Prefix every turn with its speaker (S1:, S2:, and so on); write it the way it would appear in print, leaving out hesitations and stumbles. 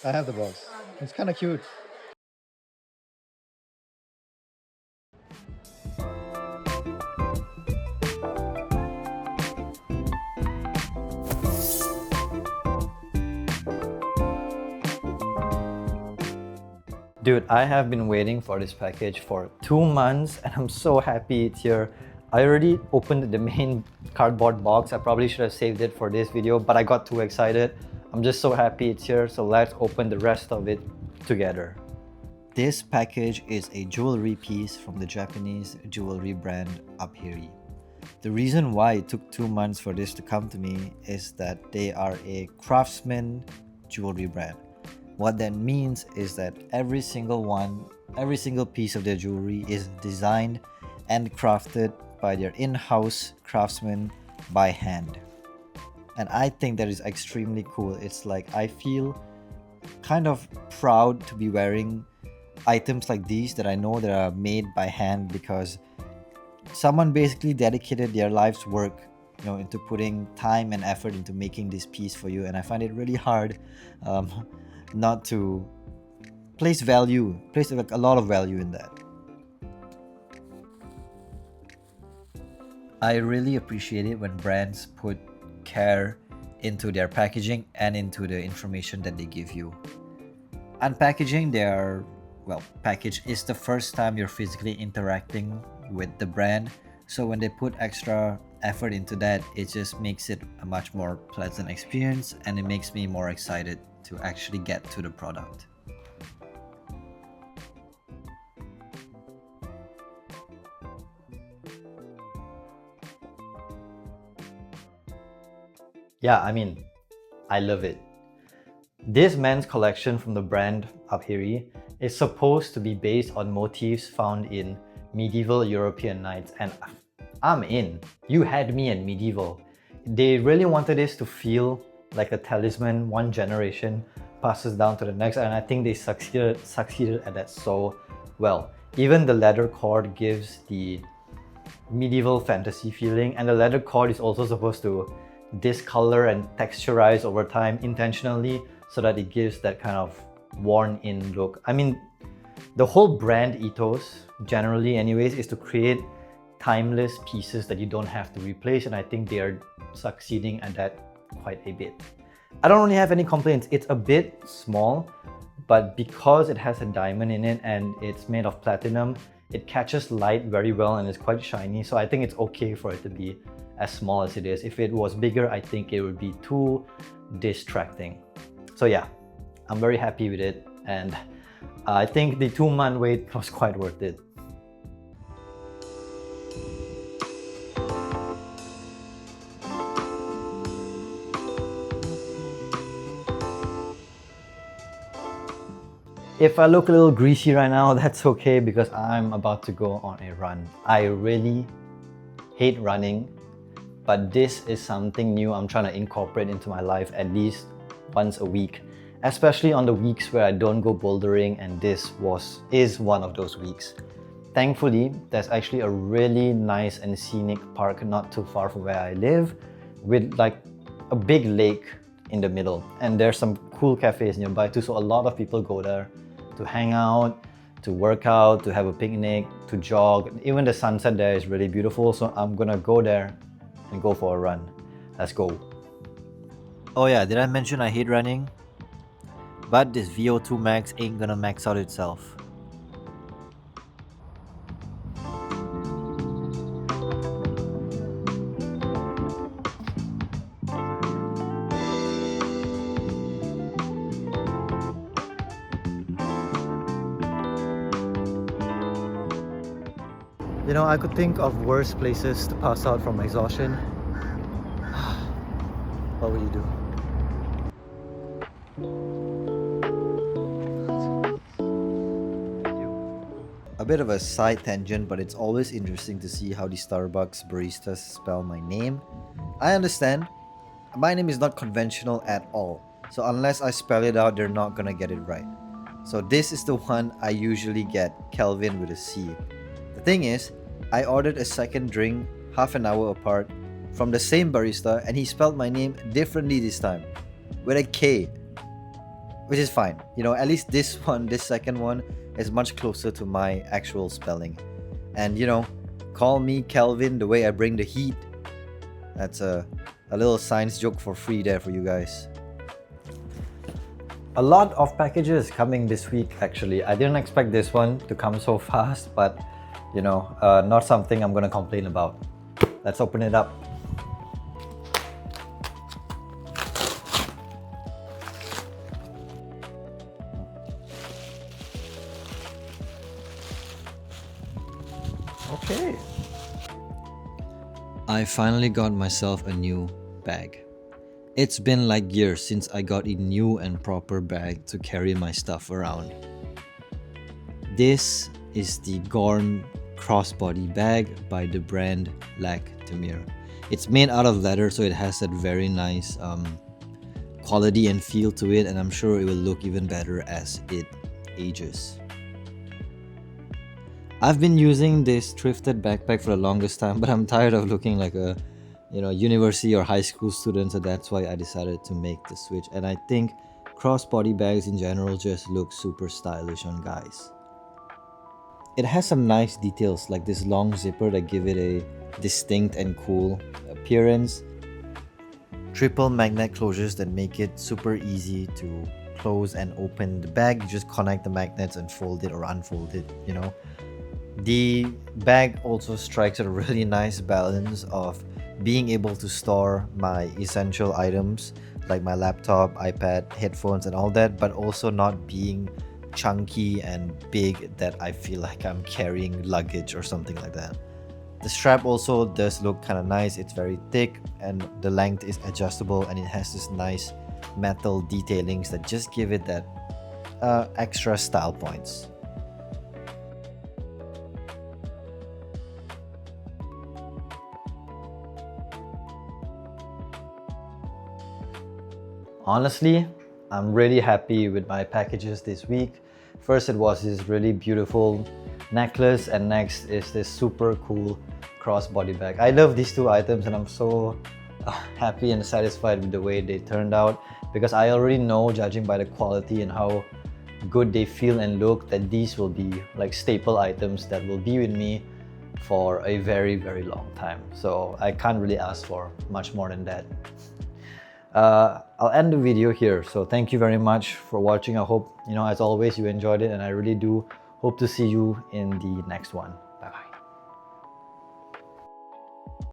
S1: I have the box. It's kind of cute. Dude, I have been waiting for this package for 2 months and I'm so happy it's here. I already opened the main cardboard box. I probably should have saved it for this video, but I got too excited. I'm just so happy it's here, so let's open the rest of it together. This package is a jewelry piece from the Japanese jewelry brand Amirite. The reason why it took 2 months for this to come to me is that they are a craftsman jewelry brand. What that means is that every single piece of their jewelry is designed and crafted by their in-house craftsmen by hand. And I think that is extremely cool. It's like I feel kind of proud to be wearing items like these that I know that are made by hand because someone basically dedicated their life's work into putting time and effort into making this piece for you, and I find it really hard not to place like a lot of value in that. I really appreciate it when brands put care into their packaging and into the information that they give you. Unpackaging package is the first time you're physically interacting with the brand, so when they put extra effort into that, it just makes it a much more pleasant experience and it makes me more excited to actually get to the product. Yeah, I love it. This men's collection from the brand Amirite is supposed to be based on motifs found in medieval European knights, and I'm in. You had me at medieval. They really wanted this to feel like a talisman one generation passes down to the next, and I think they succeeded at that so well. Even the leather cord gives the medieval fantasy feeling, and the leather cord is also supposed to discolor and texturize over time intentionally so that it gives that kind of worn-in look. The whole brand ethos, generally anyways, is to create timeless pieces that you don't have to replace, and I think they are succeeding at that quite a bit. I don't really have any complaints. It's a bit small, but because it has a diamond in it and it's made of platinum, it catches light very well and it's quite shiny, so I think it's okay for it to be as small as it is. If it was bigger, I think it would be too distracting. So yeah, I'm very happy with it, and I think the 2-month wait was quite worth it. If I look a little greasy right now, that's okay because I'm about to go on a run. I really hate running, but this is something new I'm trying to incorporate into my life at least once a week, especially on the weeks where I don't go bouldering, and this is one of those weeks. Thankfully, there's actually a really nice and scenic park not too far from where I live with like a big lake in the middle, and there's some cool cafes nearby too, so a lot of people go there to hang out, to work out, to have a picnic, to jog. Even the sunset there is really beautiful, so I'm gonna go there and go for a run. Let's go. Oh yeah, did I mention I hate running? But this VO2 max ain't gonna max out itself. I could think of worse places to pass out from exhaustion. What would you do? A bit of a side tangent, but it's always interesting to see how the Starbucks baristas spell my name. I understand. My name is not conventional at all, so unless I spell it out, they're not gonna get it right. So this is the one I usually get, Kelvin with a C. The thing is, I ordered a second drink half an hour apart from the same barista, and he spelled my name differently this time, with a K.
S2: which is fine. You know, at least this one, this second one, is much closer to my actual spelling. And you know, call me Kelvin, the way I bring the heat. That's a little science joke for free there for you guys.
S1: A lot of packages coming this week actually. I didn't expect this one to come so fast, but you know, not something I'm gonna complain about. Let's open it up. Okay.
S2: I finally got myself a new bag. It's been like years since I got a new and proper bag to carry my stuff around. This is the Gorm crossbody bag by the brand Lactamir. It's made out of leather, so it has that very nice quality and feel to it, and I'm sure it will look even better as it ages. I've been using this thrifted backpack for the longest time, but I'm tired of looking like a university or high school student, so that's why I decided to make the switch. And I think crossbody bags in general just look super stylish on guys. It has some nice details like this long zipper that give it a distinct and cool appearance. Triple magnet closures that make it super easy to close and open the bag. You just connect the magnets and fold it or unfold it, you know. The bag also strikes a really nice balance of being able to store my essential items like my laptop, iPad, headphones and all that, but also not being chunky and big that I feel like I'm carrying luggage or something like that. The strap also does look kind of nice. It's very thick and the length is adjustable, and it has this nice metal detailings that just give it that extra style points.
S1: Honestly, I'm really happy with my packages this week. First it was this really beautiful necklace, and next is this super cool crossbody bag. I love these two items and I'm so happy and satisfied with the way they turned out, because I already know, judging by the quality and how good they feel and look, that these will be like staple items that will be with me for a very, very long time. So I can't really ask for much more than that. I'll end the video here. So thank you very much for watching. I hope, as always, you enjoyed it, and I really do hope to see you in the next one. Bye bye.